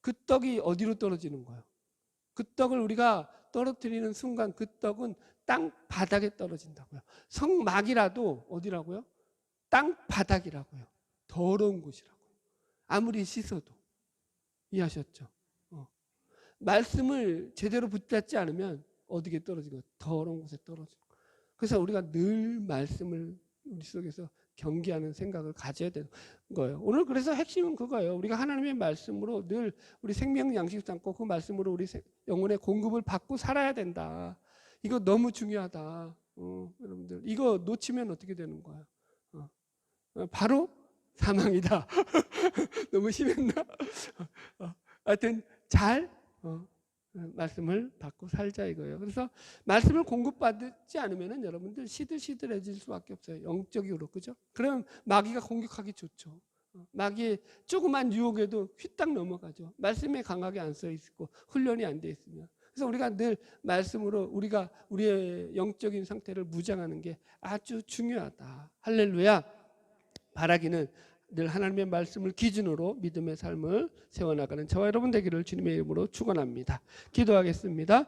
[SPEAKER 1] 그 떡이 어디로 떨어지는 거예요? 그 떡을 우리가 떨어뜨리는 순간 그 떡은 땅 바닥에 떨어진다고요. 성막이라도 어디라고요? 땅 바닥이라고요. 더러운 곳이라고요. 아무리 씻어도. 이해하셨죠? 말씀을 제대로 붙잡지 않으면 어디에 떨어지고 더러운 곳에 떨어지고. 그래서 우리가 늘 말씀을 우리 속에서 경계하는 생각을 가져야 되는 거예요. 오늘 그래서 핵심은 그거예요. 우리가 하나님의 말씀으로 늘 우리 생명 양식 삼고 그 말씀으로 우리 영혼의 공급을 받고 살아야 된다. 이거 너무 중요하다. 여러분들 이거 놓치면 어떻게 되는 거야? 바로 사망이다. 너무 심했나? 하여튼 잘 말씀을 받고 살자 이거예요. 그래서 말씀을 공급받지 않으면 여러분들 시들시들해질 수밖에 없어요. 영적으로. 그죠? 그럼 마귀가 공격하기 좋죠. 마귀의 조그만 유혹에도 휘딱 넘어가죠. 말씀에 강하게 안 써 있고 훈련이 안 돼 있으면. 그래서 우리가 늘 말씀으로 우리가 우리의 영적인 상태를 무장하는 게 아주 중요하다. 할렐루야. 바라기는 늘 하나님의 말씀을 기준으로 믿음의 삶을 세워나가는 저와 여러분 되기를 주님의 이름으로 축원합니다. 기도하겠습니다.